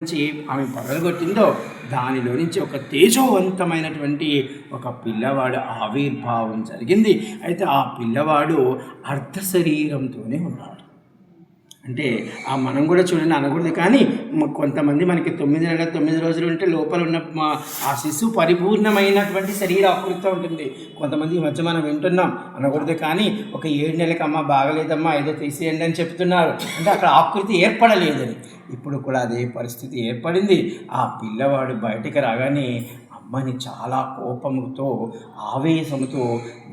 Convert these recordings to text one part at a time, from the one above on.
నుంచి ఆమె పగలగొట్టిందో దానిలో నుంచి ఒక తేజోవంతమైనటువంటి ఒక పిల్లవాడు ఆవిర్భావం జరిగింది. అయితే ఆ పిల్లవాడు అర్ధ శరీరంతోనే ఉన్నాడు. అంటే మనం కూడా చూడండి అనకూడదు, కానీ కొంతమంది మనకి 9 నెలల 9 రోజులు ఉంటే లోపల ఉన్న ఆ శిశువు పరిపూర్ణమైనటువంటి శరీర ఆకృతితో ఉంటుంది. కొంతమంది ఈ మధ్య మనం వింటున్నాం, అనకూడదు కానీ ఒక 7 నెలలకు అమ్మ బాగలేదమ్మా ఏదో తీసేయండి అని చెప్తున్నారు. అంటే అక్కడ ఆకృతి ఏర్పడలేదని. ఇప్పుడు కూడా అదే పరిస్థితి ఏర్పడింది. ఆ పిల్లవాడు బయటికి రాగానే అమ్మని చాలా కోపముతో ఆవేశముతో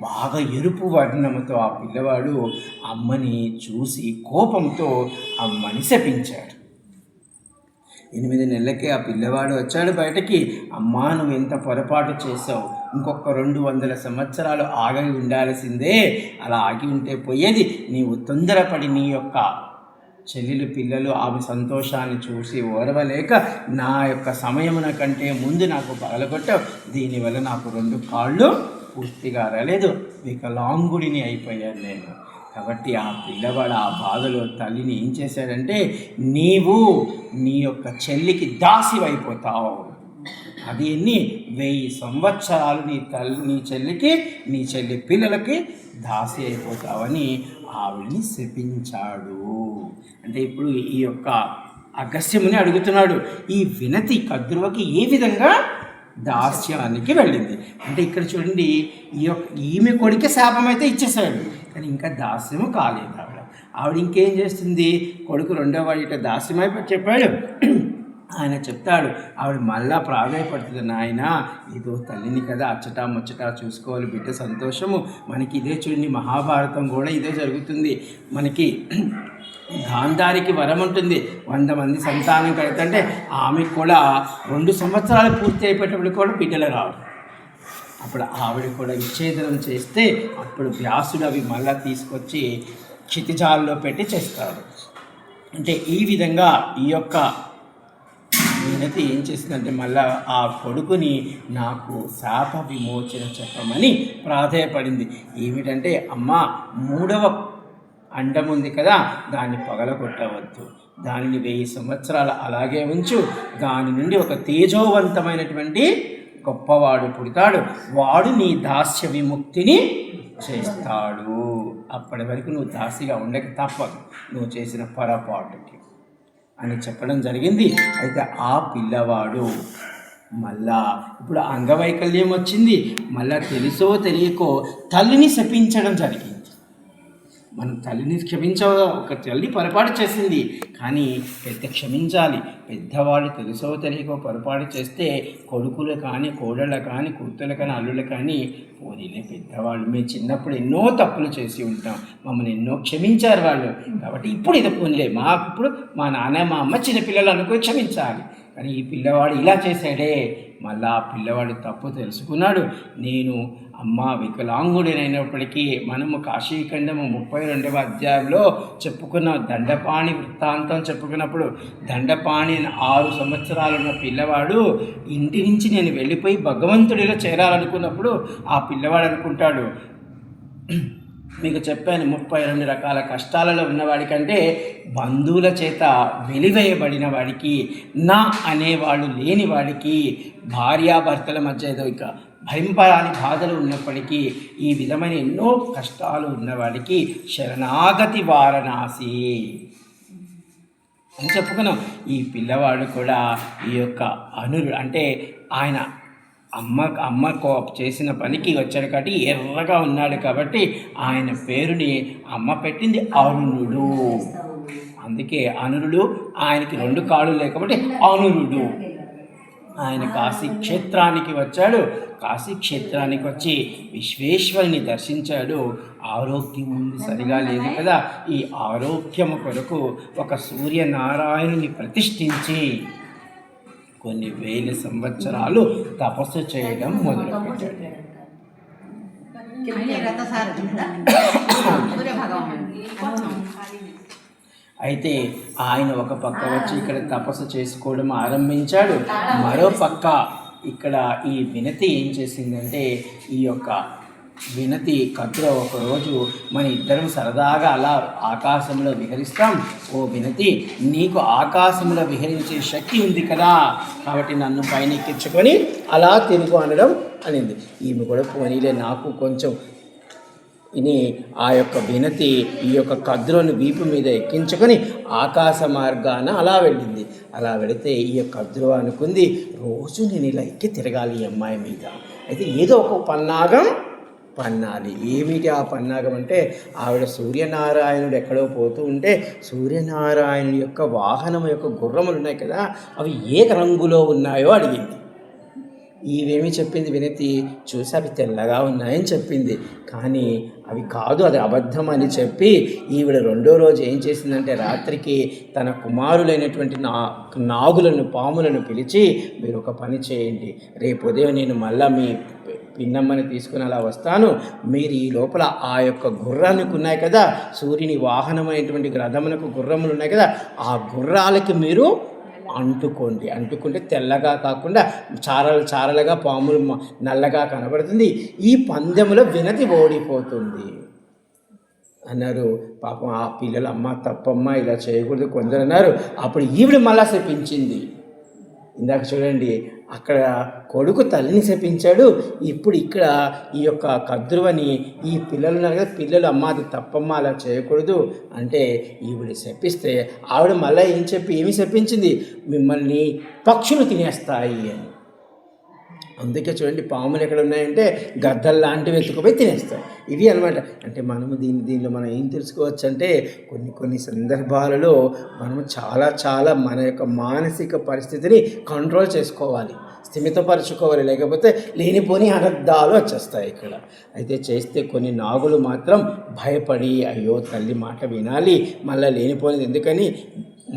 బాగా ఎరుపు వర్ణముతో ఆ పిల్లవాడు అమ్మని చూసి కోపంతో అమ్మని శపించాడు. 8 నెలలకే ఆ పిల్లవాడు వచ్చాడు బయటకి. అమ్మా, నువ్వు ఎంత పొరపాటు చేసావు, ఇంకొక 200 సంవత్సరాలు ఆగి ఉండాల్సిందే, అలా ఆగి ఉంటే పోయేది. నీవు తొందరపడి నీ యొక్క చెల్లెలు పిల్లలు ఆమె సంతోషాన్ని చూసి ఓర్వలేక నా యొక్క సమయమున కంటే ముందు నాకు పగలగొట్టావు. దీనివల్ల నాకు 2 కాళ్ళు పూర్తిగా రాలేదు, వికలాంగుడిని అయిపోయాను నేను. కాబట్టి ఆ పిల్లవాడు ఆ బాధలో తల్లిని ఏం చేశాడంటే, నీవు నీ యొక్క చెల్లికి దాసివైపోతావు, అది 1000 సంవత్సరాలు నీ చెల్లికి నీ చెల్లి పిల్లలకి దాసి అయిపోతావని ఆవిడ్ని శపించాడు. అంటే ఇప్పుడు ఈ యొక్క అగస్త్యముని అడుగుతున్నాడు, ఈ వినతి కద్రువకి ఏ విధంగా దాస్యానికి వెళ్ళింది అంటే ఇక్కడ చూడండి, ఈమె కొడుకే శాపం అయితే ఇచ్చేసాడు, కానీ ఇంకా దాస్యము కాలేదు. ఆవిడ ఇంకేం చేస్తుంది, కొడుకు 2వ వాడిట దాస్యమైపోయి చెప్పాడు. ఆయన చెప్తాడు, ఆవిడ మళ్ళా ప్రాధాయపడుతుంది, నాయన ఏదో తల్లిని కదా అచ్చటా ముచ్చటా చూసుకోవాలి, బిడ్డ సంతోషము. మనకి ఇదే చూడండి, మహాభారతం కూడా ఇదే జరుగుతుంది. మనకి గాంధారికి వరం ఉంటుంది, 100 మంది సంతానం కలుగుతుంటే ఆమెకు కూడా 2 సంవత్సరాలు పూర్తి అయిపోయేటప్పుడు కూడా బిడ్డలు రావు. అప్పుడు ఆవిడ కూడా విచ్ఛేదనం చేస్తే అప్పుడు వ్యాసుడు అవి మళ్ళా తీసుకొచ్చి క్షితిజాల్లో పెట్టి చేస్తాడు. అంటే ఈ విధంగా ఈ యొక్క వినతి ఏం చేసిందంటే, మళ్ళా ఆ కొడుకుని నాకు శాప విమోచన చెప్పమని ప్రాధేయపడింది. ఏమిటంటే, అమ్మ 3వ అండం ఉంది కదా, దాన్ని పగలగొట్టవద్దు, దానిని 1000 సంవత్సరాలు అలాగే ఉంచు, దాని నుండి ఒక తేజోవంతమైనటువంటి గొప్పవాడు పుడతాడు, వాడు నీ దాస్య విముక్తిని చేస్తాడు. అప్పటి వరకు నువ్వు దాసిగా ఉండక తప్పదు, నువ్వు చేసిన పొరపాటుకి అని చెప్పడం జరిగింది. అయితే ఆ పిల్లవాడు మళ్ళా ఇప్పుడు అంగవైకల్యం వచ్చింది, మళ్ళా తెలుసో తెలియకో తల్లిని శపించడం జరిగింది. మనం తల్లిని ఒక తల్లి పొరపాటు చేసింది, కానీ క్షమించాలి. పెద్దవాళ్ళు తెలుసో తెలియకో పొరపాటు చేస్తే కొడుకులు కానీ కోడళ్ళ కానీ కూతురు కానీ అల్లుళ్ళు కానీ, పోనీలే పెద్దవాళ్ళు, మేము చిన్నప్పుడు ఎన్నో తప్పులు చేసి ఉంటాం, మమ్మల్ని ఎన్నో క్షమించారు వాళ్ళు, కాబట్టి ఇప్పుడు ఇది పోనీలే, ఇప్పుడు మా నాన్న మా అమ్మ చిన్నపిల్లలు అనుకో క్షమించాలి. కానీ ఈ పిల్లవాడు ఇలా చేశాడే, మళ్ళా ఆ పిల్లవాడు తప్పు తెలుసుకున్నాడు. నేను అమ్మ వికలాంగుడినైనప్పటికీ మనము కాశీఖండము 32వ అధ్యాయంలో చెప్పుకున్న దండపాణి వృత్తాంతం చెప్పుకున్నప్పుడు, దండపాణి 6 సంవత్సరాలున్న పిల్లవాడు ఇంటి నుంచి నేను వెళ్ళిపోయి భగవంతుడిలో చేరాలనుకున్నప్పుడు ఆ పిల్లవాడు అనుకుంటాడు, మీకు చెప్పాను 32 రకాల కష్టాలలో ఉన్నవాడికంటే బంధువుల చేత వెలివేయబడిన వాడికి, నా అనేవాళ్ళు లేని వాడికి, భార్యాభర్తల మధ్య ఏదో ఇక భయంపరాని బాధలు ఉన్నప్పటికీ ఈ విధమైన ఎన్నో కష్టాలు ఉన్నవాడికి శరణాగతి వారణాసి అని చెప్పుకున్నాం. ఈ పిల్లవాడు కూడా ఈ యొక్క అంటే ఆయన అమ్మ చేసిన పనికి వచ్చాడు కాబట్టి ఎర్రగా ఉన్నాడు కాబట్టి ఆయన పేరుని అమ్మ పెట్టింది అరుణుడు. అందుకే అనురుడు, ఆయనకి 2 కాళ్ళు లేకపోతే అనురుడు. ఆయన కాశీ క్షేత్రానికి వచ్చాడు. కాశీ క్షేత్రానికి వచ్చి విశ్వేశ్వరుని దర్శించాడు. ఆరోగ్యం ముందు సరిగా లేదు కదా, ఈ ఆరోగ్యము కొరకు ఒక సూర్యనారాయణుని ప్రతిష్ఠించి కొన్ని 1000 సంవత్సరాలు తపస్సు చేయడం మొదలుపెట్టాడు. అయితే ఆయన ఒక పక్క వచ్చి ఇక్కడ తపస్సు చేసుకోవడం ఆరంభించాడు. మరో పక్క ఇక్కడ ఈ వినతి ఏం చేసిందంటే, ఈ యొక్క వినతి కద్ర ఒకరోజు మన ఇద్దరం సరదాగా అలా ఆకాశంలో విహరిస్తాం. ఓ వినతి, నీకు ఆకాశంలో విహరించే శక్తి ఉంది కదా, కాబట్టి నన్ను పైన ఎక్కించుకొని అలా తిరుగు అనడం అనింది. ఈమె కూడా పోనీలే నాకు కొంచెం ఇని ఆ యొక్క వినతి ఈ యొక్క కద్రుని వీపు మీద ఎక్కించుకొని ఆకాశ మార్గాన అలా వెళ్ళింది. అలా వెళితే ఈ యొక్క కద్రు అనుకుంది, రోజు నేను ఇలా ఎక్కి తిరగాలి ఈ అమ్మాయి మీద. అయితే ఏదో ఒక పన్నాగం పన్నాలి. ఏమిటి ఆ పన్నాగం అంటే, ఆవిడ సూర్యనారాయణుడు ఎక్కడో పోతూ ఉంటే సూర్యనారాయణుడి యొక్క వాహనం యొక్క గుర్రములు ఉన్నాయి కదా, అవి ఏ రంగులో ఉన్నాయో అడిగింది. ఇవేమి చెప్పింది వినతి, చూసి అవి తెల్లగా ఉన్నాయని చెప్పింది. కానీ అవి కాదు, అది అబద్ధం అని చెప్పి ఈవిడ రెండో రోజు ఏం చేసిందంటే, రాత్రికి తన కుమారులైనటువంటి నాగులను పాములను పిలిచి, మీరు ఒక పని చేయండి, రేపు ఉదయం నేను మళ్ళీ మీ పిన్నమ్మని తీసుకుని అలా వస్తాను, మీరు ఈ లోపల ఆ యొక్క గుర్రానికి ఉన్నాయి కదా, సూర్యుని వాహనమైనటువంటి రథమునకు గుర్రములు ఉన్నాయి కదా, ఆ గుర్రాలకి మీరు అంటుకుంటే తెల్లగా కాకుండా చారలుగా పాములు నల్లగా కనబడుతుంది. ఈ పందెములో వినతి ఓడిపోతుంది అన్నారు. పాపం ఆ పిల్లలు, అమ్మ తప్పమ్మ, ఇలా చేయకూడదు కొందరు అన్నారు. అప్పుడు ఈవిడ మళ్ళా శపించింది. ఇందాక చూడండి, అక్కడ కొడుకు తల్లిని శపించాడు, ఇప్పుడు ఇక్కడ ఈ యొక్క కద్రువని ఈ పిల్లలు ఉన్నారు కదా, పిల్లలు అమ్మ అది తప్పమ్మ, అలా చేయకూడదు అంటే ఈవిడ శపిస్తే ఆవిడ మళ్ళీ ఏమి శపించింది, మిమ్మల్ని పక్షులు తినేస్తాయి అని. అందుకే చూడండి, పాములు ఎక్కడ ఉన్నాయంటే గద్దలు లాంటివి ఎత్తుకుపోయి తినేస్తాయి. ఇవి అనమాట. అంటే మనము దీనిలో మనం ఏం తెలుసుకోవచ్చు అంటే, కొన్ని సందర్భాలలో మనము చాలా మన యొక్క మానసిక పరిస్థితిని కంట్రోల్ చేసుకోవాలి, స్థిమితపరచుకోవాలి, లేకపోతే లేనిపోని అనర్థాలు వచ్చేస్తాయి ఇక్కడ. అయితే చేస్తే కొన్ని నాగులు మాత్రం భయపడి, అయ్యో తల్లి మాట వినాలి, మళ్ళీ లేనిపోనిది ఎందుకని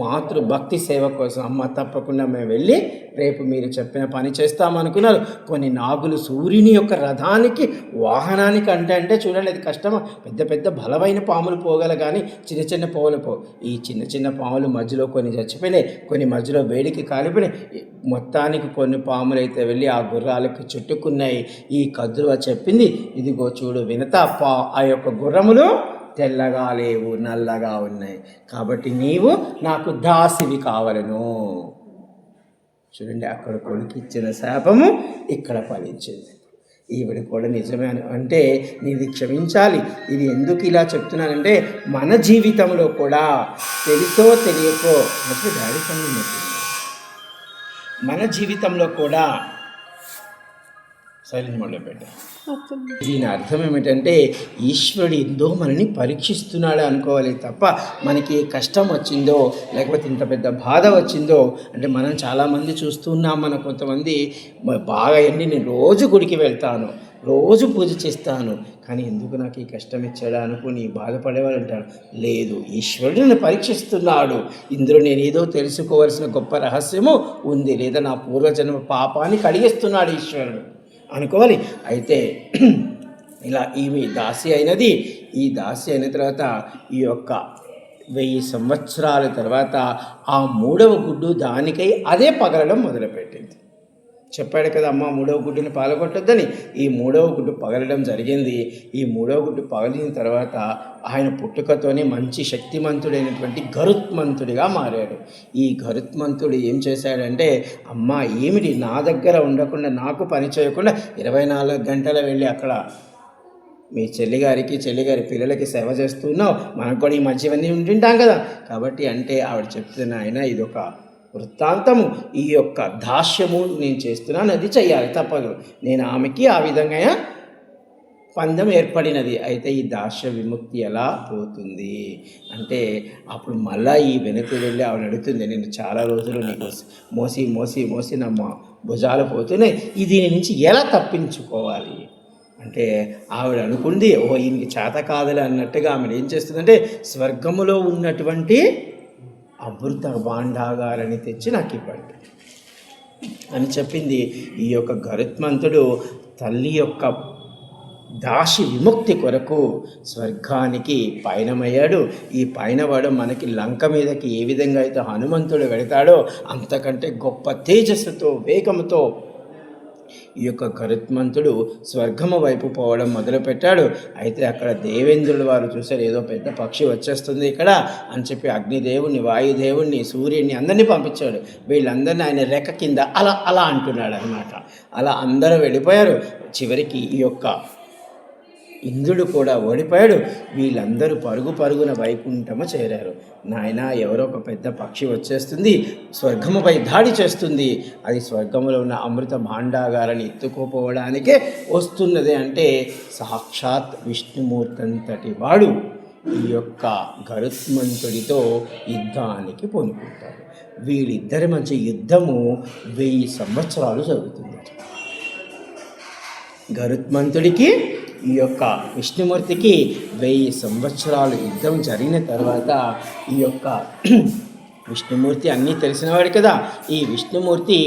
మాతృభక్తి సేవ కోసం, అమ్మ తప్పకుండా మేము వెళ్ళి రేపు మీరు చెప్పిన పని చేస్తామనుకున్నారు. కొన్ని నాగులు సూర్యుని యొక్క రథానికి వాహనానికి అంటే చూడండి, అది కష్టమా, పెద్ద బలమైన పాములు పోగల, కానీ చిన్న పాములు ఈ చిన్న పాములు మధ్యలో కొన్ని చచ్చిపోయినాయి, కొన్ని మధ్యలో వేడికి కాలిపోయినాయి. మొత్తానికి కొన్ని పాములు అయితే వెళ్ళి ఆ గుర్రాలకు చుట్టుకున్నాయి. ఈ కద్రువ చెప్పింది, ఇదిగో చూడు వినత, ఆ యొక్క గుర్రములు తెల్లగా లేవు, నల్లగా ఉన్నాయి, కాబట్టి నీవు నాకు దాసివి కావలను. చూడండి, అక్కడ కొడుకు ఇచ్చిన శాపము ఇక్కడ ఫలించింది. ఈవిడ కూడా నిజమే అంటే నేను క్షమించాలి. ఇది ఎందుకు ఇలా చెప్తున్నానంటే, మన జీవితంలో కూడా తెలుసో తెలియకో డాడీ పని, మన జీవితంలో కూడా సైలెంట్ మోడ్లో పెట్టారు. దీని అర్థం ఏమిటంటే, ఈశ్వరుడు ఎంతో మనని పరీక్షిస్తున్నాడు అనుకోవాలి తప్ప, మనకి కష్టం వచ్చిందో లేకపోతే ఇంత పెద్ద బాధ వచ్చిందో అంటే, మనం చాలామంది చూస్తున్నాం, మన కొంతమంది బాగా నేను రోజు గుడికి వెళ్తాను, రోజు పూజ చేస్తాను, కానీ ఎందుకు నాకు ఈ కష్టం ఇచ్చాడా అనుకుని బాధపడేవాళ్ళు అంటారు. లేదు, ఈశ్వరుడు నన్ను పరీక్షిస్తున్నాడు, ఇందులో నేను ఏదో తెలుసుకోవాల్సిన గొప్ప రహస్యము ఉంది, లేదా నా పూర్వజన్మ పాపాన్ని కడిగిస్తున్నాడు ఈశ్వరుడు అనుకోవాలి. అయితే ఇలా ఈమె దాసి అయినది. ఈ దాసి అయిన తర్వాత ఈ యొక్క 1000 సంవత్సరాల తర్వాత ఆ 3వ గుడ్డు దానికై అదే పగలడం మొదలుపెట్టింది. చెప్పాడు కదా అమ్మ, 3వ గుడ్డుని పాలగొట్టొద్దని. ఈ 3వ గుడ్డు పగలడం జరిగింది. ఈ 3వ గుడ్డు పగలిన తర్వాత ఆయన పుట్టుకతోనే మంచి శక్తిమంతుడైనటువంటి గరుత్మంతుడిగా మారాడు. ఈ గరుత్మంతుడు ఏం చేశాడంటే, అమ్మ ఏమిటి నా దగ్గర ఉండకుండా, నాకు పని చేయకుండా 24 గంటలు వెళ్ళి అక్కడ మీ చెల్లిగారి పిల్లలకి సేవ చేస్తున్నావు, మనకు కూడా ఈ మంచివన్నీ ఉంటుంటాం కదా, కాబట్టి అంటే ఆవిడ చెప్తున్న ఆయన ఇదొక వృత్తాంతము, ఈ యొక్క దాస్యము నేను చేస్తున్నాను, అది చెయ్యాలి, తప్పదు. నేను ఆమెకి ఆ విధంగా పందెం ఏర్పడినది. అయితే ఈ దాస్య విముక్తి ఎలా పోతుంది అంటే, అప్పుడు మళ్ళా ఈ వెనక్కి వెళ్ళి ఆవిడ అడుగుతుంది, నేను చాలా రోజులు నీకు మోసి నా భుజాలు పోతున్నాయి, దీని నుంచి ఎలా తప్పించుకోవాలి అంటే, ఆవిడ అనుకుంది, ఈయనకి చేత కాదులే అన్నట్టుగా ఆమె ఏం చేస్తుందంటే, స్వర్గములో ఉన్నటువంటి అమృత భాండాగారని తెచ్చి నాకు ఇవ్వండి అని చెప్పింది. ఈ యొక్క గరుత్మంతుడు తల్లి యొక్క దాసి విముక్తి కొరకు స్వర్గానికి పయనమయ్యాడు. ఈ పయనవాడు మనకి లంక మీదకి ఏ విధంగా అయితే హనుమంతుడు వెళతాడో అంతకంటే గొప్ప తేజస్సుతో, వేగంతో ఈ యొక్క గరుత్మంతుడు స్వర్గము వైపు పోవడం మొదలుపెట్టాడు. అయితే అక్కడ దేవేంద్రుడు వారు చూశారు, ఏదో పెద్ద పక్షి వచ్చేస్తుంది ఇక్కడ అని చెప్పి అగ్నిదేవుణ్ణి, వాయుదేవుణ్ణి, సూర్యుడిని అందరినీ పంపించాడు. వీళ్ళందరినీ ఆయన రెక్క కింద అలా అలా అంటున్నాడు అనమాట. అలా అందరూ వెళ్ళిపోయారు. చివరికి ఈ యొక్క ఇంద్రుడు కూడా ఓడిపోయాడు. వీళ్ళందరూ పరుగు పరుగున వైకుంఠము చేరారు. నాయన, ఎవరో ఒక పెద్ద పక్షి వచ్చేస్తుంది, స్వర్గముపై దాడి చేస్తుంది, అది స్వర్గములో ఉన్న అమృత భాండాగారాన్ని ఎత్తుకోపోవడానికే వస్తున్నది అంటే సాక్షాత్ విష్ణుమూర్తంతటి వాడు ఈ యొక్క గరుత్మంతుడితో యుద్ధానికి పూనుకుంటాడు. వీళ్ళిద్దరి మధ్య యుద్ధము 1000 సంవత్సరాలు జరుగుతుంది. గరుత్మంతుడికి ఈ యొక్క విష్ణుమూర్తికి 1000 సంవత్సరాలు యుద్ధం జరిగిన తర్వాత ఈ యొక్క విష్ణుమూర్తి అన్నీ తెలిసినవాడు కదా, ఈ విష్ణుమూర్తి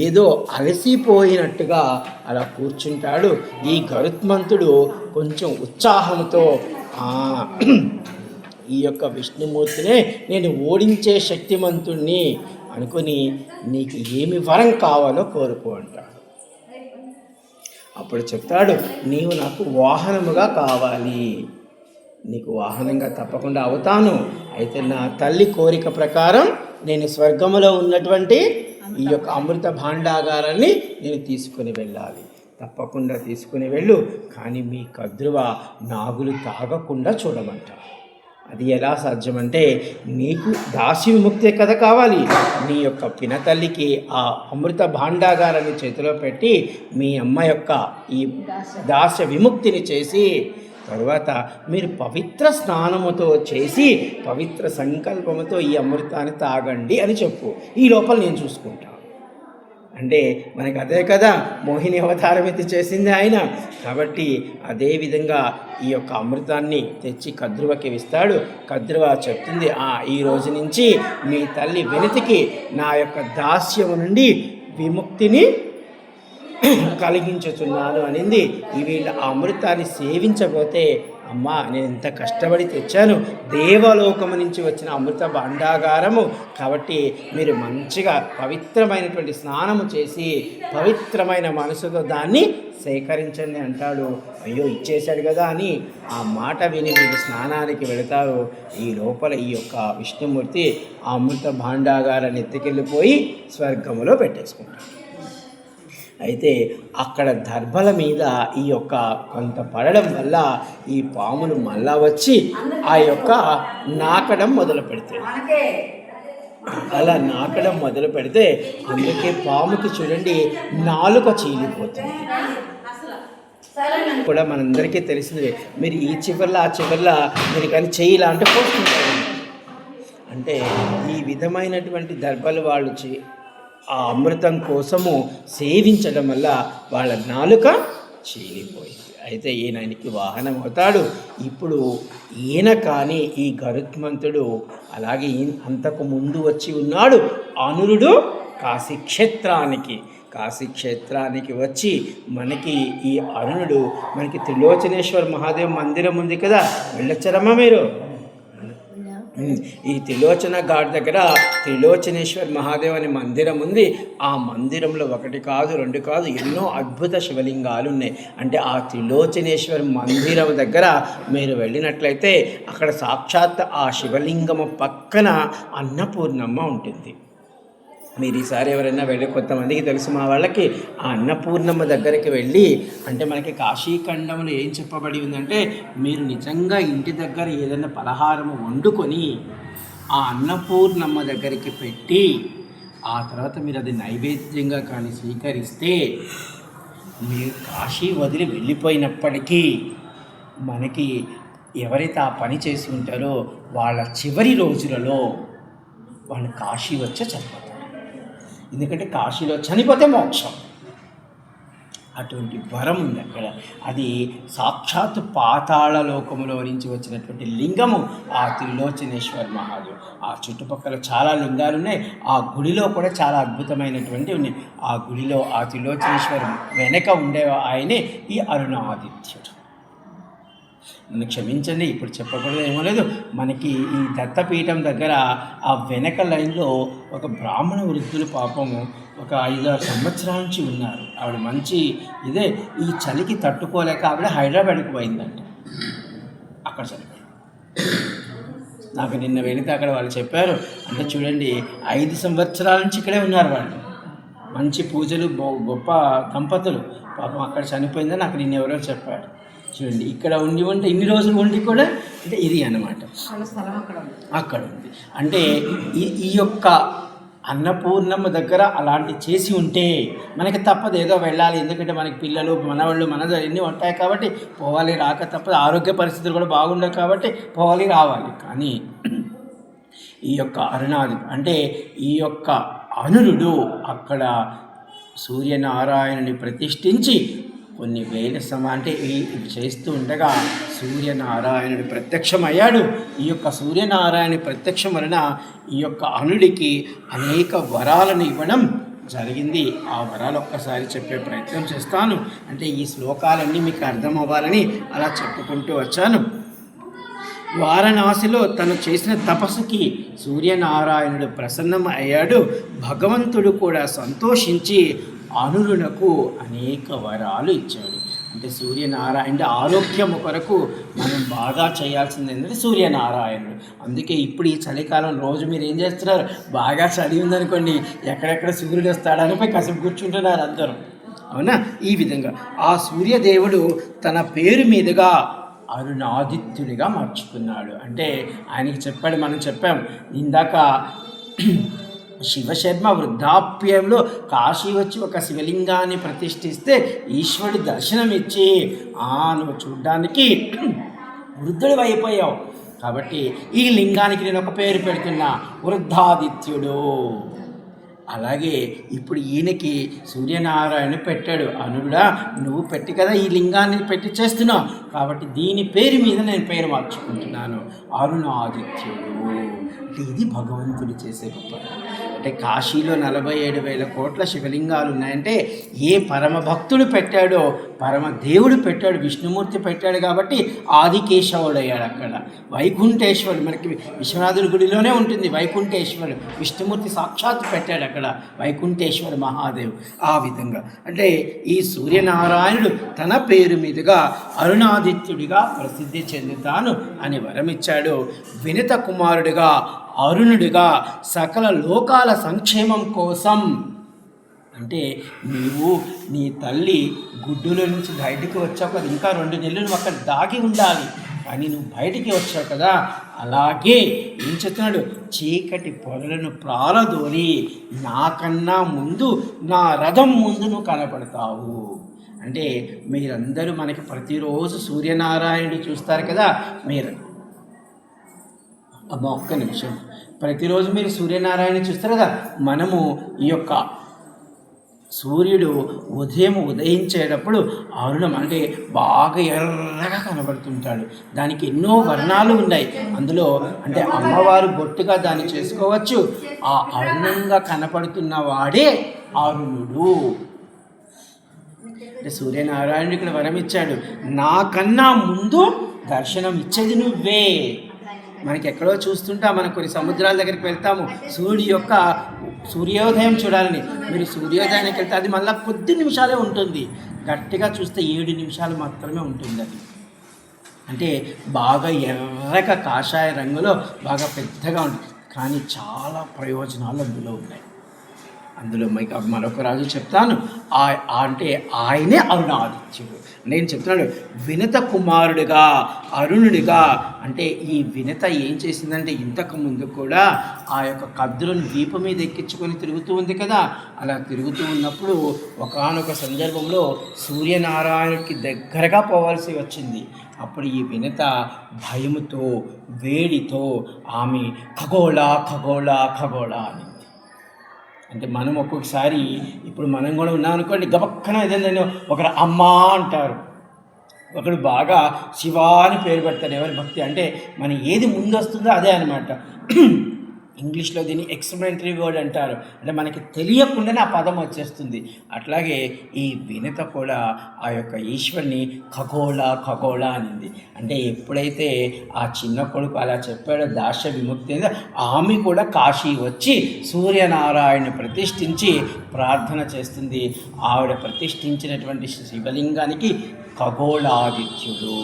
ఏదో అలసిపోయినట్టుగా అలా కూర్చుంటాడు. ఈ గరుత్మంతుడు కొంచెం ఉత్సాహంతో ఈ యొక్క విష్ణుమూర్తినే నేను ఓడించే శక్తిమంతుణ్ణి అనుకుని నీకు ఏమి వరం కావాలో కోరుకో అంటాడు. అప్పుడు చెప్తాడు, నీవు నాకు వాహనముగా కావాలి, నీకు వాహనంగా తప్పకుండా అవుతాను. అయితే నా తల్లి కోరిక ప్రకారం నేను స్వర్గములో ఉన్నటువంటి ఈ యొక్క అమృత భాండాగారాన్ని నేను తీసుకుని వెళ్ళాలి. తప్పకుండా తీసుకుని వెళ్ళు, కానీ మీ కద్రువ నాగులు తాగకుండా చూడమంటారు. అది ఎలా సాధ్యమంటే, నీకు దాస్య విముక్తే కదా కావాలి. నీ యొక్క పినతల్లికి ఆ అమృత భాండాగారాన్ని చేతిలో పెట్టి మీ అమ్మ యొక్క ఈ దాస్య విముక్తిని చేసి తరువాత మీరు పవిత్ర స్నానముతో చేసి పవిత్ర సంకల్పముతో ఈ అమృతాన్ని తాగండి అని చెప్పు. ఈ లోపల నేను చూసుకుంటాను అంటే మనకి అదే కదా మోహిని అవతారం ఎత్తి చేసింది ఆయన. కాబట్టి అదేవిధంగా ఈ యొక్క అమృతాన్ని తెచ్చి కద్రువకి ఇస్తాడు. కద్రువ చెప్తుంది, ఈ రోజు నుంచి మీ తల్లి వినతికి నా యొక్క దాస్యము నుండి విముక్తిని కలిగించుచున్నాను అనింది. వీళ్ళ ఆ అమృతాన్ని సేవించబోతే, అమ్మా నేను ఎంత కష్టపడి తెచ్చాను, దేవలోకము నుంచి వచ్చిన అమృత భాండాగారము, కాబట్టి మీరు మంచిగా పవిత్రమైనటువంటి స్నానము చేసి పవిత్రమైన మనసుతో దాన్ని సేకరించండి అంటాడు. అయ్యో ఇచ్చేశాడు కదా అని ఆ మాట విని వీళ్ళు స్నానానికి వెళతారు. ఈ లోపల ఈ యొక్క విష్ణుమూర్తి ఆ అమృత భాండాగారాన్ని ఎత్తుకెళ్ళిపోయి స్వర్గములో పెట్టేసుకుంటాడు. అయితే అక్కడ దర్భల మీద ఈ యొక్క కొంత పడడం వల్ల ఈ పాములు మళ్ళా వచ్చి ఆ యొక్క నాకడం మొదలు పెడతాయి. అలా నాకడం మొదలు పెడితే అందుకే పాముకి చూడండి నాలుక చీలిపోతుంది. కూడా మనందరికీ తెలిసిందే. మీరు ఈ చివర్లో ఆ చివర్లో మీరు కానీ చేయిలా అంటే పోసుకుంటారు. అంటే ఈ విధమైనటువంటి దర్భలు వాళ్ళు ఆ అమృతం కోసము సేవించడం వల్ల వాళ్ళ నాలుక చీలిపోయింది. అయితే ఈయనకి వాహనం అవుతాడు. ఇప్పుడు ఈయన కానీ ఈ గరుత్మంతుడు అలాగే అంతకు ముందు వచ్చి ఉన్నాడు అనురుడు కాశీక్షేత్రానికి వచ్చి మనకి ఈ అరుణుడు మనకి త్రిలోచనేశ్వర మహాదేవ్ మందిరం ఉంది కదా, వెళ్ళొచ్చారమ్మా మీరు? ఈ త్రిలోచన ఘాట్ దగ్గర త్రిలోచనేశ్వర మహాదేవ్ అనే మందిరం ఉంది. ఆ మందిరంలో 1 కాదు 2 కాదు ఎన్నో అద్భుత శివలింగాలు ఉన్నాయి. అంటే ఆ త్రిలోచనేశ్వర మందిరం దగ్గర మీరు వెళ్ళినట్లయితే అక్కడ సాక్షాత్ ఆ శివలింగము పక్కన అన్నపూర్ణమ్మ ఉంటుంది. మీరు ఈసారి ఎవరైనా వెళ్ళి, కొంతమందికి తెలుసు మా వాళ్ళకి, ఆ అన్నపూర్ణమ్మ దగ్గరికి వెళ్ళి, అంటే మనకి కాశీఖండంలో ఏం చెప్పబడి ఉందంటే, మీరు నిజంగా ఇంటి దగ్గర ఏదైనా పలహారము వండుకొని ఆ అన్నపూర్ణమ్మ దగ్గరికి పెట్టి ఆ తర్వాత మీరు అది నైవేద్యంగా కానీ స్వీకరిస్తే, మీరు కాశీ వదిలి వెళ్ళిపోయినప్పటికీ మనకి ఎవరైతే ఆ పని చేసి ఉంటారో వాళ్ళ చివరి రోజులలో వాళ్ళు కాశీ వచ్చే చనిపోతారు. ఎందుకంటే కాశీలో చనిపోతే మోక్షం. అటువంటి వరం ఉంది అక్కడ. అది సాక్షాత్ పాతాళ లోకములో నుంచి వచ్చినటువంటి లింగము ఆ త్రిలోచనేశ్వర మహాదేవ్. ఆ చుట్టుపక్కల చాలా లింగాలు ఉన్నాయి. ఆ గుడిలో కూడా చాలా అద్భుతమైనటువంటి ఉన్నాయి. ఆ గుడిలో ఆ త్రిలోచనేశ్వరం వెనక ఉండే ఆయనే ఈ అరుణాదిత్యుడు. నన్ను క్షమించండి, ఇప్పుడు చెప్పకూడదు ఏమో లేదు. మనకి ఈ దత్తపీఠం దగ్గర ఆ వెనక లైన్లో ఒక బ్రాహ్మణ వృద్ధులు పాపము ఒక 5-6 సంవత్సరాల నుంచి ఉన్నారు. ఆవిడ మంచి ఇదే ఈ చలికి తట్టుకోలేక ఆవిడ హైదరాబాద్కి పోయిందంట. అక్కడ చనిపోయింది. నాకు నిన్న వెళితే అక్కడ వాళ్ళు చెప్పారు, అంటే చూడండి 5 సంవత్సరాల నుంచి ఇక్కడే ఉన్నారు వాళ్ళు, మంచి పూజలు గొప్ప దంపతులు, పాపం అక్కడ చనిపోయిందని నాకు నిన్న ఎవరో చెప్పారు. చూడండి, ఇక్కడ ఉంటే ఇన్ని రోజులు ఉండి కూడా అంటే ఇది అన్నమాట అక్కడ ఉంది. అంటే ఈ యొక్క అన్నపూర్ణమ్మ దగ్గర అలాంటి చేసి ఉంటే మనకి తప్పదు, ఏదో వెళ్ళాలి, ఎందుకంటే మనకి పిల్లలు మనవాళ్ళు ఎన్ని ఉంటాయి కాబట్టి పోవాలి, రాక తప్పదు. ఆరోగ్య పరిస్థితులు కూడా బాగుండవు కాబట్టి పోవాలి, రావాలి. కానీ ఈ యొక్క అరుణాది అంటే ఈ యొక్క అనురుడు అక్కడ సూర్యనారాయణుని ప్రతిష్ఠించి కొన్ని వేల అంటే ఇవి చేస్తూ ఉండగా సూర్యనారాయణుడు ప్రత్యక్షమయ్యాడు. ఈ యొక్క సూర్యనారాయణ ప్రత్యక్షం వలన ఈ యొక్క అనుడికి అనేక వరాలను ఇవ్వడం జరిగింది. ఆ వరాలు ఒక్కసారి చెప్పే ప్రయత్నం చేస్తాను. అంటే ఈ శ్లోకాలన్నీ మీకు అర్థం అవ్వాలని అలా చెప్పుకుంటూ వచ్చాను. వారణాసిలో తను చేసిన తపస్సుకి సూర్యనారాయణుడు ప్రసన్నం అయ్యాడు. భగవంతుడు కూడా సంతోషించి అనురునకు అనేక వరాలు ఇచ్చాడు. అంటే సూర్యనారాయణ ఆరోగ్యము కొరకు మనం బాగా చేయాల్సింది ఏంటంటే సూర్యనారాయణుడు. అందుకే ఇప్పుడు ఈ చలికాలం రోజు మీరు ఏం చేస్తున్నారు, బాగా చలి ఉందనుకోండి, ఎక్కడెక్కడ సూర్యుడు వస్తాడని పోయి కసిపు కూర్చుంటున్నారు అందరూ, అవునా? ఈ విధంగా ఆ సూర్యదేవుడు తన పేరు మీదుగా అరుణాదిత్యుడిగా మార్చుకున్నాడు. అంటే ఆయనకి చెప్పాడు, మనం చెప్పాం ఇందాక, శివశర్మ వృద్ధాప్యంలో కాశీ వచ్చి ఒక శివలింగాన్ని ప్రతిష్ఠిస్తే ఈశ్వరుడు దర్శనమిచ్చి నువ్వు చూడ్డానికి వృద్ధుడు అయిపోయావు కాబట్టి ఈ లింగానికి నేను ఒక పేరు పెడుతున్నా, వృద్ధాదిత్యుడు. అలాగే ఇప్పుడు ఈయనకి సూర్యనారాయణ పెట్టాడు. అనుడా నువ్వు పెట్టి కదా ఈ లింగాన్ని పెట్టి చేస్తున్నావు, కాబట్టి దీని పేరు మీద నేను పేరు మార్చుకుంటున్నాను, అరుణాదిత్యుడు. అంటే ఇది భగవంతుడు చేసే గొప్ప. అంటే కాశీలో 47,000 కోట్ల శివలింగాలు ఉన్నాయంటే ఏ పరమ భక్తుడు పెట్టాడో, పరమ దేవుడు పెట్టాడు, విష్ణుమూర్తి పెట్టాడు కాబట్టి ఆదికేశవుడయ్యాడు. అక్కడ వైకుంఠేశ్వరుడు మనకి విశ్వనాథుడి గుడిలోనే ఉంటుంది వైకుంఠేశ్వరుడు, విష్ణుమూర్తి సాక్షాత్ పెట్టాడు అక్కడ వైకుంఠేశ్వర మహాదేవ్. ఆ విధంగా అంటే ఈ సూర్యనారాయణుడు తన పేరు మీదుగా అరుణాదిత్యుడిగా ప్రసిద్ధి చెందుతాను అని వరమిచ్చాడు. వినిత కుమారుడిగా అరుణుడిగా సకల లోకాల సంక్షేమం కోసం, అంటే నీవు నీ తల్లి గుడ్డులో నుంచి బయటికి వచ్చావు కదా, ఇంకా 2 నెలలు నువ్వు అక్కడ దాగి ఉండాలి, కానీ నువ్వు బయటికి వచ్చావు కదా, అలాగే ఏం చెప్తున్నాడు, చీకటి పొరలను ప్రారదోలి నాకన్నా ముందు నా రథం ముందు నువ్వు కనపడతావు. అంటే మీరందరూ మనకి ప్రతిరోజు సూర్యనారాయణుడు చూస్తారు కదా, మీరు ఒక్క నిమిషం, ప్రతిరోజు మీరు సూర్యనారాయణ చూస్తారు కదా, మనము ఈ యొక్క సూర్యుడు ఉదయించేటప్పుడు అరుణం అంటే బాగా ఎర్రగా కనబడుతుంటాడు. దానికి ఎన్నో వర్ణాలు ఉన్నాయి. అందులో అంటే అమ్మవారు బొట్టుగా దాన్ని చేసుకోవచ్చు. ఆ అరుణంగా కనపడుతున్న వాడే అరుణుడు. అంటే సూర్యనారాయణుడు ఇక్కడ వరం ఇచ్చాడు, నాకన్నా ముందు దర్శనం ఇచ్చేది నువ్వే. మనకి ఎక్కడో చూస్తుంటా, మనం కొన్ని సముద్రాల దగ్గరికి వెళ్తాము, సూర్యోదయం చూడాలని. మీరు సూర్యోదయానికి వెళ్తే అది మళ్ళీ కొద్ది నిమిషాలే ఉంటుంది, గట్టిగా చూస్తే 7 నిమిషాలు మాత్రమే ఉంటుంది. అది అంటే బాగా ఎర్రగా కాషాయ రంగులో బాగా పెద్దగా ఉంటుంది, కానీ చాలా ప్రయోజనాలు అందులో ఉన్నాయి. అందులో మరొక రాజు చెప్తాను, అంటే ఆయనే అరుణాదిత్యుడు. నేను చెప్తున్నాడు వినత కుమారుడిగా అరుణుడిగా. అంటే ఈ వినత ఏం చేసిందంటే ఇంతకు ముందు కూడా ఆ యొక్క కద్దులను దీపం మీద ఎక్కించుకొని తిరుగుతూ ఉంది కదా, అలా తిరుగుతూ ఉన్నప్పుడు ఒకానొక సందర్భంలో సూర్యనారాయణుడికి దగ్గరగా పోవాల్సి వచ్చింది. అప్పుడు ఈ వినత భయముతో వేడితో ఆమె ఖగోళ ఖగోళ ఖగోళ అని. అంటే మనం ఒక్కొక్కసారి ఇప్పుడు మనం కూడా ఉన్నాం అనుకోండి, గబక్కన ఏదైనా ఒకరు అమ్మ అంటారు, ఒకడు బాగా శివ అని పేరు పెడతారు. ఎవరి భక్తి అంటే మనం ఏది ముందు వస్తుందో అదే అనమాట. ఇంగ్లీష్లో దీన్ని ఎక్స్పెరిమెంటరీ వర్డ్ అంటారు. అంటే మనకి తెలియకుండానే ఆ పదం వచ్చేస్తుంది. అట్లాగే ఈ వినత కూడా ఆ యొక్క ఈశ్వరుని ఖగోళ అనింది. అంటే ఎప్పుడైతే ఆ చిన్న కొడుకు అలా చెప్పాడో దాస్య విముక్తి అయిందో, ఆమె కూడా కాశీ వచ్చి సూర్యనారాయణని ప్రతిష్ఠించి ప్రార్థన చేస్తుంది. ఆవిడ ప్రతిష్ఠించినటువంటి శివలింగానికి ఖగోళాదిత్యుడు.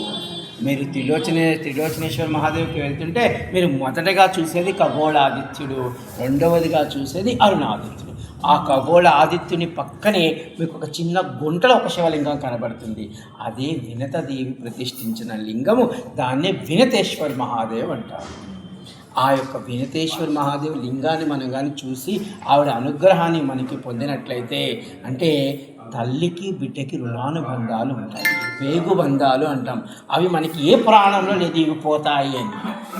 మీరు త్రిలోచనేశ్వర మహాదేవికి వెళ్తుంటే మీరు మొదటగా చూసేది ఖగోళాదిత్యుడు, రెండవదిగా చూసేది అరుణాదిత్యుడు. ఆ ఖగోళ ఆదిత్యుని పక్కనే మీకు ఒక చిన్న గుంటలో ఒక శివలింగం కనబడుతుంది. అదే వినతదేవి ప్రతిష్ఠించిన లింగము. దాన్నే వినతేశ్వర మహాదేవ్ అంటారు. ఆ యొక్క వినతేశ్వర మహాదేవ్ లింగాన్ని మనం కానీ చూసి ఆవిడ అనుగ్రహాన్ని మనకి పొందినట్లయితే, అంటే తల్లికి బిడ్డకి రుణానుబంధాలు ఉంటాయి, పేగుబంధాలు అంటాం. అవి మనకి ఏ ప్రాణంలో లేదు, ఇవి పోతాయి అని.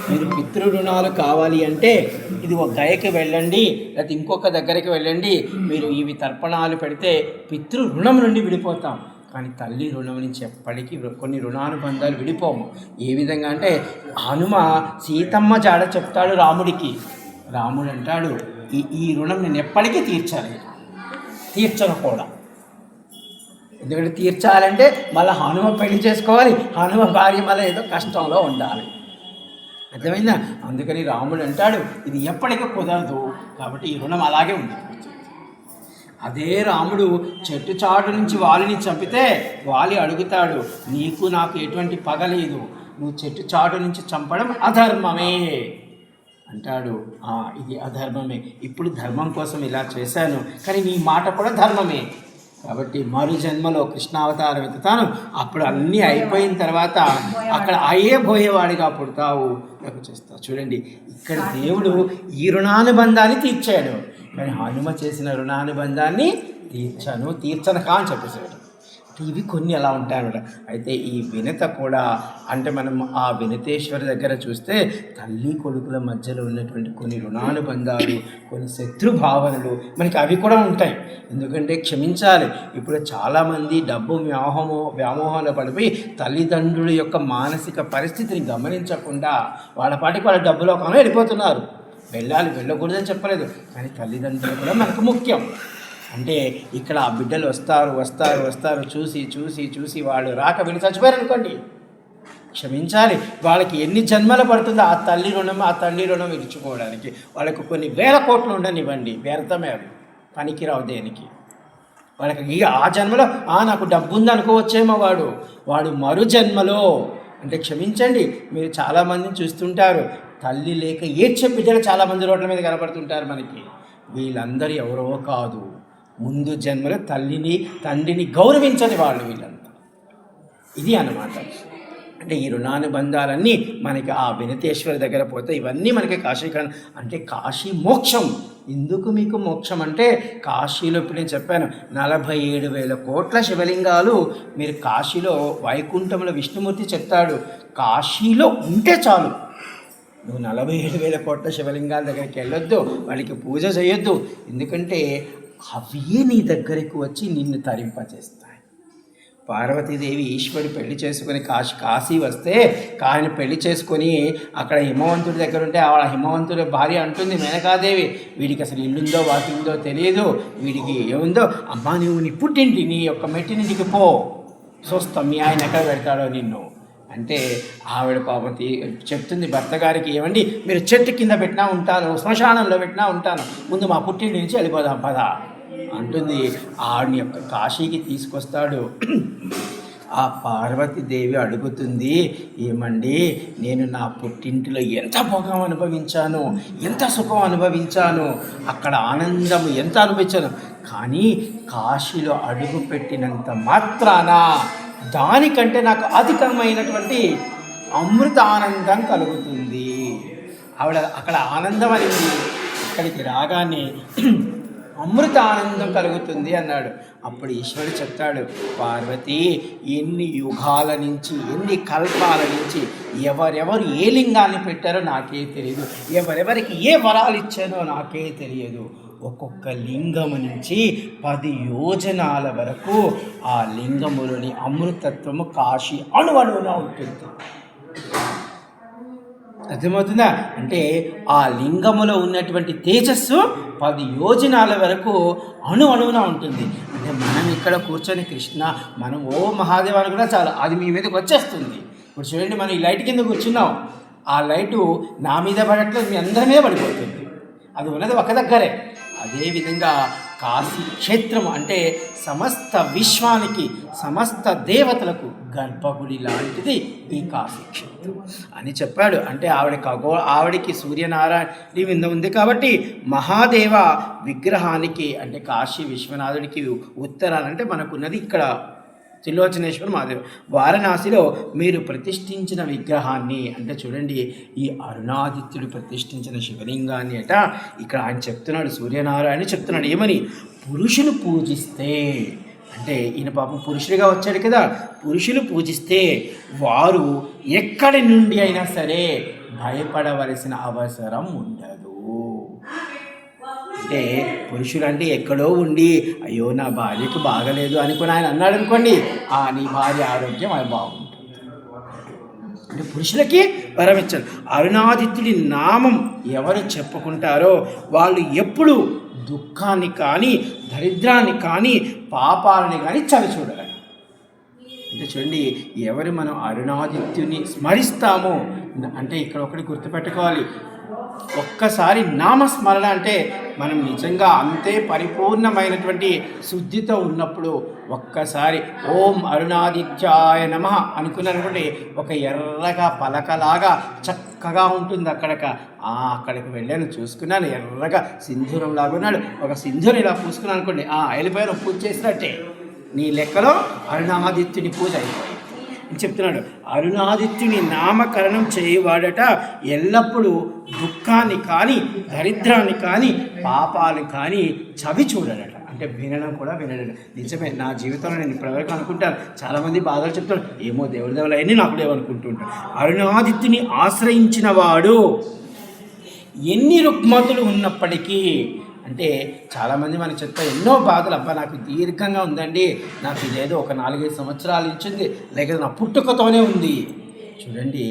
మీరు పితృ రుణాలు కావాలి అంటే ఇది ఒక గయకి వెళ్ళండి, లేకపోతే ఇంకొక దగ్గరికి వెళ్ళండి. మీరు ఇవి తర్పణాలు పెడితే పితృ రుణం నుండి విడిపోతాం. కానీ తల్లి రుణం నుంచి ఎప్పటికీ కొన్ని రుణానుబంధాలు విడిపోము. ఏ విధంగా అంటే హనుమ సీతమ్మ జాడ చెప్తాడు రాముడికి. రాముడు అంటాడు, ఈ రుణం నేను ఎప్పటికీ తీర్చను కూడా. ఎందుకంటే తీర్చాలంటే మళ్ళీ హనుమ పెళ్లి చేసుకోవాలి, హనుమ భార్య మళ్ళీ ఏదో కష్టంలో ఉండాలి. అర్థమైందా? అందుకని రాముడు అంటాడు ఇది ఎప్పటికీ కుదరదు, కాబట్టి ఈ రుణం అలాగే ఉంది. అదే రాముడు చెట్టు చాటు నుంచి వాలిని చంపితే వాలి అడుగుతాడు, నీకు నాకు ఎటువంటి పగ లేదు, నువ్వు చెట్టు చాటు నుంచి చంపడం అధర్మమే అంటాడు. ఇది అధర్మమే, ఇప్పుడు ధర్మం కోసం ఇలా చేశాను, కానీ నీ మాట కూడా ధర్మమే. కాబట్టి మరు జన్మలో కృష్ణావతారం ఎత్తుతాను, అప్పుడు అన్నీ అయిపోయిన తర్వాత అక్కడ పోయేవాడిగా పుడతావు, నాకు చేస్తావు. చూడండి, ఇక్కడ దేవుడు ఈ రుణానుబంధాన్ని తీర్చాడు, కానీ హనుమ చేసిన రుణానుబంధాన్ని తీర్చనకా అని చెప్పేశాడు. ఇవి కొన్ని అలా ఉంటాయన్నమాట. అయితే ఈ వినత కూడా, అంటే మనం ఆ వినతేశ్వరి దగ్గర చూస్తే తల్లి కొడుకుల మధ్యలో ఉన్నటువంటి కొన్ని రుణానుబంధాలు, కొన్ని శత్రుభావనలు మనకి అవి కూడా ఉంటాయి. ఎందుకంటే క్షమించాలి, ఇప్పుడు చాలామంది డబ్బు వ్యామోహంలో పడిపోయి తల్లిదండ్రుల యొక్క మానసిక పరిస్థితిని గమనించకుండా వాళ్ళ పాటికి వాళ్ళ డబ్బులో కానీ వెళ్ళిపోతున్నారు. వెళ్ళకూడదని చెప్పలేదు, కానీ తల్లిదండ్రులు కూడా మనకు ముఖ్యం. అంటే ఇక్కడ ఆ బిడ్డలు వస్తారు చూసి వాళ్ళు రాక వీళ్ళు చచ్చిపోయారు అనుకోండి, క్షమించాలి. వాళ్ళకి ఎన్ని జన్మలు పడుతుందో ఆ తల్లి రుణం ఇచ్చుకోవడానికి. వాళ్ళకు కొన్ని వేల కోట్లు ఉండనివ్వండి, వ్యర్థమే, అవి పనికిరావు దేనికి. వాళ్ళకి ఆ జన్మలో నాకు డబ్బు ఉంది అనుకోవచ్చేమో, వాడు మరు జన్మలో, అంటే క్షమించండి, మీరు చాలామందిని చూస్తుంటారు తల్లి లేక ఏడ్చే బిడ్డలు చాలామంది రోడ్ల మీద కనపడుతుంటారు మనకి. వీళ్ళందరూ ఎవరో కాదు, ముందు జన్మలో తండ్రిని గౌరవించని వాళ్ళు వీళ్ళంతా. ఇది అన్నమాట. అంటే ఈ రుణానుబంధాలన్నీ మనకి ఆ వినతేశ్వరి దగ్గర పోతే ఇవన్నీ మనకి అంటే కాశీ మోక్షం. ఎందుకు మీకు మోక్షం అంటే, కాశీలో ఇప్పుడు నేను చెప్పాను 47,000 కోట్ల శివలింగాలు. మీరు కాశీలో వైకుంఠంలో విష్ణుమూర్తి చెప్తాడు, కాశీలో ఉంటే చాలు, నువ్వు 47,000 కోట్ల శివలింగాల దగ్గరికి వెళ్ళొద్దు, వాళ్ళకి పూజ చేయొద్దు. ఎందుకంటే అవే నీ దగ్గరికి వచ్చి నిన్ను తరింపచేస్తాయి. పార్వతీదేవి ఈశ్వరుడు పెళ్లి చేసుకొని కాశీ వస్తే, ఆయన పెళ్లి చేసుకొని అక్కడ హిమవంతుడి దగ్గర ఉంటే ఆ హిమవంతుడి భార్య అంటుంది మేనకాదేవి, వీడికి అసలు ఇల్లుందో వాకిందో తెలియదు, వీడికి ఏముందో, అమ్మా నువ్వు నీ పుట్టింటి నీ యొక్క మెట్టినింటికి పో, చూస్తాం మీ ఆయన ఎక్కడ పెడతాడో నిన్ను అంటే. ఆవిడ పాపతి చెప్తుంది భర్త గారికి, ఏమండి మీరు చెట్టు కింద పెట్టినా ఉంటాను, శ్మశానంలో పెట్టినా ఉంటాను, ముందు మా పుట్టింటి నుంచి వెళ్ళిపోదాం పద అంటుంది. ఆవిడని యొక్క కాశీకి తీసుకొస్తాడు. ఆ పార్వతీదేవి అడుగుతుంది, ఏమండి నేను నా పుట్టింటిలో ఎంత భోగం అనుభవించాను, ఎంత సుఖం అనుభవించాను, అక్కడ ఆనందం ఎంత అనుభవించాను, కానీ కాశీలో అడుగు పెట్టినంత మాత్రాన దానికంటే నాకు అధికమైనటువంటి అమృత ఆనందం కలుగుతుంది. ఆవిడ అక్కడ ఆనందం అనేది ఇక్కడికి రాగానే అమృత ఆనందం కలుగుతుంది అన్నాడు. అప్పుడు ఈశ్వరుడు చెప్తాడు, పార్వతి ఎన్ని యుగాల నుంచి, ఎన్ని కల్పాల నుంచి ఎవరెవరు ఏ లింగాన్ని పెట్టారో నాకే తెలియదు, ఎవరెవరికి ఏ వరాలు ఇచ్చానో నాకే తెలియదు. ఒక్కొక్క లింగము నుంచి 10 యోజనాల వరకు ఆ లింగములోని అమృతత్వము కాశీ అణువణువులో ఉంటుంది. అర్థమవుతుందా? అంటే ఆ లింగములో ఉన్నటువంటి తేజస్సు 10 యోజనాల వరకు అణువున ఉంటుంది. అంటే మనం ఇక్కడ కూర్చొని కృష్ణ మనం ఓ మహాదేవ అని కూడా చాలు, అది మీ మీదకి వచ్చేస్తుంది. ఇప్పుడు చూడండి, మనం ఈ లైట్ కింద కూర్చున్నాం, ఆ లైటు నా మీద పడట్లేదు, మీ అందరి మీద పడిపోతుంది. అది ఉన్నది ఒక దగ్గరే. అదేవిధంగా కాశీ క్షేత్రం అంటే సమస్త విశ్వానికి, సమస్త దేవతలకు గర్భగుడి లాంటిది ఈ కాశీ క్షేత్రం అని చెప్పాడు. అంటే ఆవిడకి సూర్యనారాయణ మీద ఉంది కాబట్టి మహాదేవ విగ్రహానికి అంటే కాశీ విశ్వనాథుడికి ఉత్తరాలంటే మనకున్నది ఇక్కడ త్రిలోచనేశ్వర మహాదేవ్. వారణాసిలో మీరు ప్రతిష్ఠించిన విగ్రహాన్ని అంటే చూడండి, ఈ అరుణాదిత్యుడు ప్రతిష్ఠించిన శివలింగాన్ని అట ఇక్కడ ఆయన చెప్తున్నాడు, సూర్యనారాయణ చెప్తున్నాడు ఏమని, పురుషులు పూజిస్తే అంటే ఈయన పాపం పురుషుడిగా వచ్చాడు కదా, పురుషులు పూజిస్తే వారు ఎక్కడి నుండి అయినా సరే భయపడవలసిన అవసరం ఉండదు. అంటే పురుషులు అంటే ఎక్కడో ఉండి అయ్యో నా భార్యకు బాగలేదు అనుకుని ఆయన అన్నాడు అనుకోండి, నీ భార్య ఆరోగ్యం అది బాగుంటుంది. అంటే పురుషులకి వరం ఇచ్చారు. అరుణాదిత్యుడి నామం ఎవరు చెప్పుకుంటారో వాళ్ళు ఎప్పుడు దుఃఖాన్ని కానీ, దరిద్రాన్ని కానీ, పాపాలని కానీ చవి చూడరు. అంటే చూడండి, ఎవరు మనం అరుణాదిత్యుని స్మరిస్తామో అంటే ఇక్కడ ఒకటి గుర్తుపెట్టుకోవాలి, ఒక్కసారి నామస్మరణ అంటే మనం నిజంగా అంతే పరిపూర్ణమైనటువంటి శుద్ధితో ఉన్నప్పుడు ఒక్కసారి ఓం అరుణాదిత్యాయ నమః అనుకున్నారనుకోండి, ఒక ఎర్రగా పలకలాగా చక్కగా ఉంటుంది. అక్కడికి వెళ్ళాను, చూసుకున్నాను, ఎర్రగా సింధూరం లాగున్నాడు, ఒక సింధూరం ఇలా పూసుకున్నాను అనుకోండి, వెళ్ళిపోయాను, పూజ చేసినట్టే. నీ లెక్కలో అరుణాదిత్యుని పూజ అయిపోయింది అని చెప్తున్నాడు. అరుణాదిత్యుని నామకరణం చేయవాడట ఎల్లప్పుడూ దుఃఖాన్ని కానీ, దరిద్రాన్ని కానీ, పాపాలు కానీ చవి చూడడట. అంటే వినడం కూడా వినడం నిజమే. నా జీవితంలో నేను ఇప్పటివరకు అనుకుంటాను, చాలామంది బాధలు చెప్తాడు, ఏమో దేవుడి దేవులన్నీ నాకు లేవనుకుంటూ ఉంటాను. అరుణాదిత్యుని ఆశ్రయించిన వాడు ఎన్ని రుగ్మతులు ఉన్నప్పటికీ, అంటే చాలామంది మనకి చెప్తారు ఎన్నో బాధలు, అబ్బా నాకు దీర్ఘంగా ఉందండి, నాకు ఇదేదో ఒక 4-5 సంవత్సరాలు ఇచ్చింది, లేకపోతే నా పుట్టుకతోనే ఉంది. చూడండి,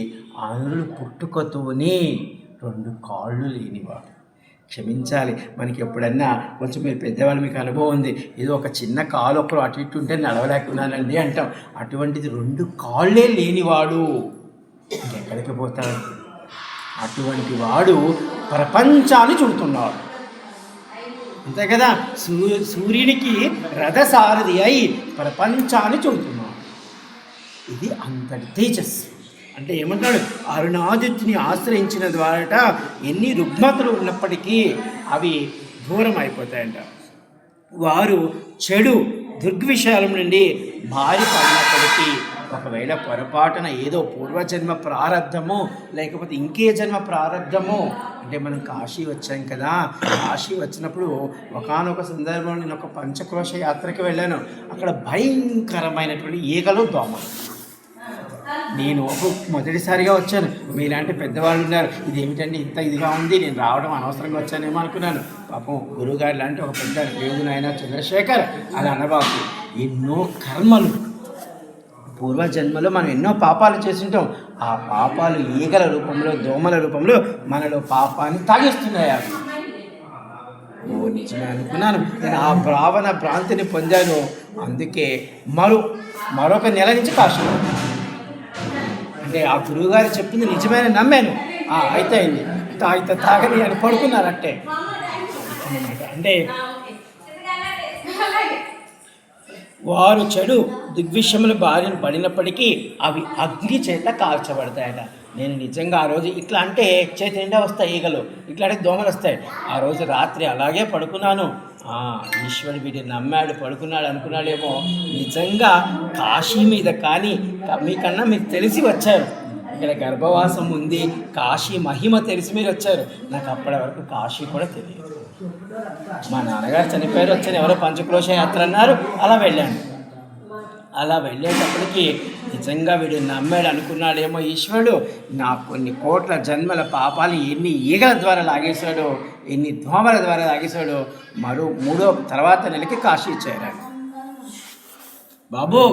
ఆంధ్రులు పుట్టుకతోనే 2 కాళ్ళు లేనివాడు. క్షమించాలి, మనకి ఎప్పుడన్నా కొంచెం మీరు పెద్దవాళ్ళు, మీకు అనుభవం ఉంది, ఏదో ఒక చిన్న కాలు ఒకరు అటు ఇటు ఉంటే నడవలేకున్నానండి అంటాం. అటువంటిది 2 కాళ్ళే లేనివాడు ఎక్కడికి పోతాడు? అటువంటి వాడు ప్రపంచాన్ని చూడుతున్నాడు, అంతే కదా. సూర్యునికి రథసారథి అయి ప్రపంచాన్ని చూడుతున్నాడు. ఇది అంతటి తేజస్సు. అంటే ఏమంటాడు, అరుణాదిత్యుని ఆశ్రయించిన ద్వారా ఎన్ని రుగ్మతలు ఉన్నప్పటికీ అవి దూరం అయిపోతాయంట. వారు చెడు దుర్విషయాల నుండి బారి పడినప్పటికీ, ఒకవేళ పొరపాటున ఏదో పూర్వజన్మ ప్రారంధమో లేకపోతే ఇంకే జన్మ ప్రారంధమో, అంటే మనం కాశీ వచ్చాం కదా, కాశీ వచ్చినప్పుడు ఒకానొక సందర్భంలో నేను ఒక పంచక్రోశ యాత్రకి వెళ్ళాను. అక్కడ భయంకరమైనటువంటి ఈగలు, దోమలు. నేను మొదటిసారిగా వచ్చాను, మీలాంటి పెద్దవాళ్ళు ఉన్నారు, ఇదేమిటండి ఇంత ఇదిగా ఉంది, నేను రావడం అనవసరంగా వచ్చానేమో అనుకున్నాను. పాపం గురువుగారు లాంటి ఒక పెద్ద యోగునైనా చంద్రశేఖర్ అలా అనబాకు, ఎన్నో కర్మలు పూర్వజన్మలో మనం ఎన్నో పాపాలు చేసింటాం, ఆ పాపాలు ఈగల రూపంలో, దోమల రూపంలో మనలో పాపాన్ని తాగేస్తున్నాయి. ఓ నిజమే అనుకున్నాను, నేను ఆ భ్రాంతిని పొందాను. అందుకే మరొక నెల నుంచి కాశీ, అంటే ఆ గురువుగారు చెప్పింది నిజమైన నమ్మాను. అయితే అయింది, తాగని అని పడుకున్నారు అట్టే. అంటే వారు చెడు దిగ్విషయముల బారిన పడినప్పటికీ అవి అగ్ని చేత కాల్చబడతాయట. నేను నిజంగా ఆ రోజు ఇట్లా అంటే చేతి నిండా వస్తాయి ఈగలు, ఇట్లాంటి దోమలు వస్తాయి. ఆ రోజు రాత్రి అలాగే పడుకున్నాను. ఈశ్వరుడు వీడిని నమ్మాడు, పడుకున్నాడు అనుకున్నాడేమో. నిజంగా కాశీ మీద కానీ మీకన్నా మీకు తెలిసి వచ్చారు, ఇక్కడ గర్భవాసం ఉంది, కాశీ మహిమ తెలిసి మీరు వచ్చారు. నాకు అప్పటి వరకు కాశీ కూడా తెలియదు. మా నాన్నగారు చనిపోయారు, వచ్చాను, ఎవరో పంచక్రోశ యాత్ర అన్నారు, అలా వెళ్ళాను. అలా వెళ్ళేటప్పటికి నిజంగా వీడు నమ్మాడు అనుకున్నాడేమో ఈశ్వరుడు. నా కొన్ని కోట్ల జన్మల పాపాలు ఎన్ని ఈగల ద్వారా లాగేశాడో, ఎన్ని దోమల ద్వారా లాగేశాడో. మూడో తర్వాత నెలకి కాశీ చేరాడు. బాబు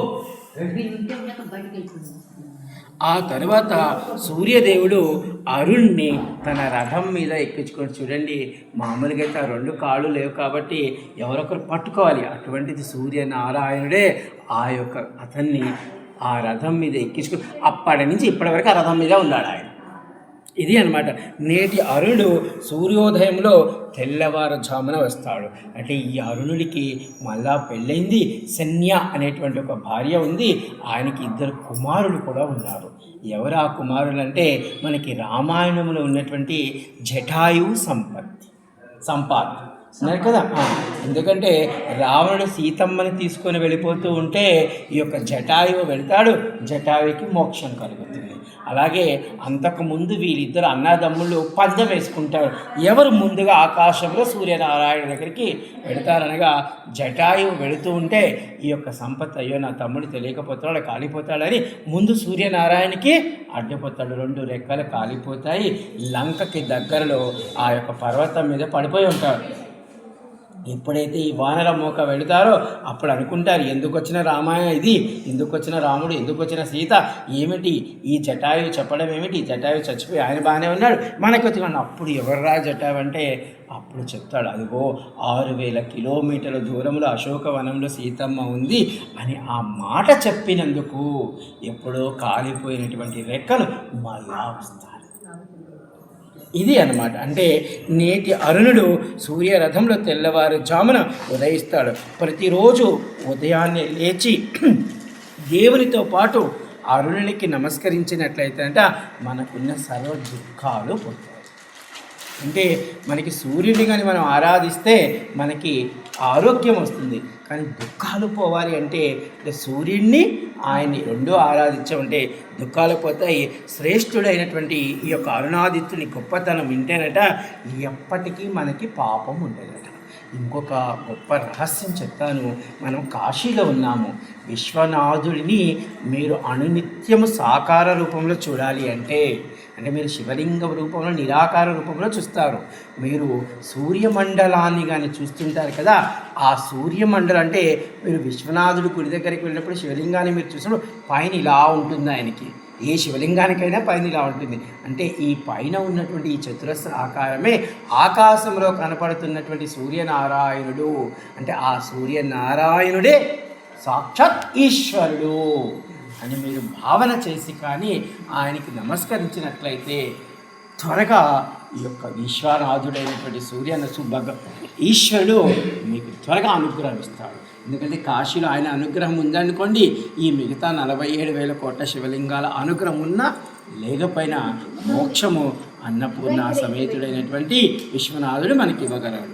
ఆ తరువాత సూర్యదేవుడు అరుణ్ణి తన రథం మీద ఎక్కించుకొని, చూడండి మామూలుగా అయితే ఆ 2 కాళ్ళు లేవు కాబట్టి ఎవరొకరు పట్టుకోవాలి, అటువంటిది సూర్యనారాయణుడే అతన్ని ఆ రథం మీద ఎక్కించుకొని అప్పటి నుంచి ఇప్పటి వరకు ఆ రథం మీద ఉన్నాడు ఆయన. ఇది అన్నమాట. నేటి అరుణుడు సూర్యోదయంలో తెల్లవారుజామున వస్తాడు. అంటే ఈ అరుణుడికి మళ్ళా పెళ్ళైంది, శన్య అనేటువంటి ఒక భార్య ఉంది, ఆయనకి 2 కుమారులు కూడా ఉన్నారు. ఎవరు ఆ కుమారులు అంటే మనకి రామాయణంలో ఉన్నటువంటి జటాయువు సంపాత్ ఉన్నారు కదా. ఎందుకంటే రావణుడు సీతమ్మని తీసుకొని వెళ్ళిపోతూ ఉంటే ఈ యొక్క జటాయువు వెళ్తాడు, జటాయువుకి మోక్షం కలుగుతుంది. అలాగే అంతకుముందు వీళ్ళిద్దరు అన్నదమ్ముళ్ళు పందెం వేసుకుంటారు, ఎవరు ముందుగా ఆకాశంలో సూర్యనారాయణ దగ్గరికి వెళతారనగా జటాయువు వెళుతూ ఉంటే ఈ యొక్క సంపత్, అయ్యో నా తమ్ముడు తెలియకపోతాడు కాలిపోతాడని ముందు సూర్యనారాయణకి అడ్డుపోతాడు. 2 రెక్కలు కాలిపోతాయి, లంకకి దగ్గరలో ఆ యొక్క పర్వతం మీద పడిపోయి ఉంటాడు. ఎప్పుడైతే ఈ వానర మోక వెళుతారో అప్పుడు అనుకుంటారు, ఎందుకు వచ్చిన రామాయణ ఇది, ఎందుకు వచ్చిన రాముడు, ఎందుకు వచ్చిన సీత, ఏమిటి ఈ జటాయువు చెప్పడం ఏమిటి, జటాయువు చచ్చిపోయి ఆయన బాగానే ఉన్నాడు మనకు వచ్చిన. అప్పుడు ఎవర్రా జటాయు అంటే అప్పుడు చెప్తాడు, అదిగో 6000 కిలోమీటర్ల దూరంలో అశోకవనంలో సీతమ్మ ఉంది అని ఆ మాట చెప్పినందుకు ఎప్పుడో కాలిపోయినటువంటి రెక్కలు మళ్ళా వస్తాయి. ఇది అన్నమాట. అంటే నేటి అరుణుడు సూర్యరథంలో తెల్లవారుజామున ఉదయిస్తాడు. ప్రతిరోజు ఉదయాన్నే లేచి దేవునితో పాటు అరుణునికి నమస్కరించినట్లయితే అంట మనకున్న సర్వ దుఃఖాలు పోతాయి. అంటే మనకి సూర్యుడిని కానీ మనం ఆరాధిస్తే మనకి ఆరోగ్యం వస్తుంది, కానీ దుఃఖాలు పోవాలి అంటే సూర్యుడిని ఆయన్ని 2 ఆరాధించామంటే దుఃఖాలు పోతాయి. శ్రేష్ఠుడైనటువంటి ఈ యొక్క అరుణాదిత్యుని గొప్పతనం వింటేనట ఎప్పటికీ మనకి పాపం ఉండదట. ఇంకొక గొప్ప రహస్యం చెప్తాను. మనం కాశీలో ఉన్నాము, విశ్వనాథుడిని మీరు అనునిత్యము సాకార రూపంలో చూడాలి అంటే మీరు శివలింగ రూపంలో నిరాకార రూపంలో చూస్తారు. మీరు సూర్యమండలాన్ని కానీ చూస్తుంటారు కదా, ఆ సూర్యమండలం అంటే మీరు విశ్వనాథుడు గుడి దగ్గరికి వెళ్ళినప్పుడు శివలింగాన్ని మీరు చూసినప్పుడు పైన ఇలా ఉంటుంది, ఆయనకి ఏ శివలింగానికైనా పైన ఇలా ఉంటుంది. అంటే ఈ పైన ఉన్నటువంటి ఈ చతురస్ర ఆకారమే ఆకాశంలో కనపడుతున్నటువంటి సూర్యనారాయణుడు. అంటే ఆ సూర్యనారాయణుడే సాక్షాత్ ఈశ్వరుడు అని మీరు భావన చేసి కానీ ఆయనకి నమస్కరించినట్లయితే త్వరగా ఈ యొక్క విశ్వనాథుడైనటువంటి ఈశ్వరుడు మీకు త్వరగా అనుగ్రహం ఇస్తాడు. ఎందుకంటే కాశీలో ఆయన అనుగ్రహం ఉందనుకోండి, ఈ మిగతా 47,000 కోట్ల శివలింగాల అనుగ్రహం ఉన్నా లేకపోయినా మోక్షము అన్నపూర్ణ సమేతుడైనటువంటి విశ్వనాథుడు మనకి ఇవ్వగలడు.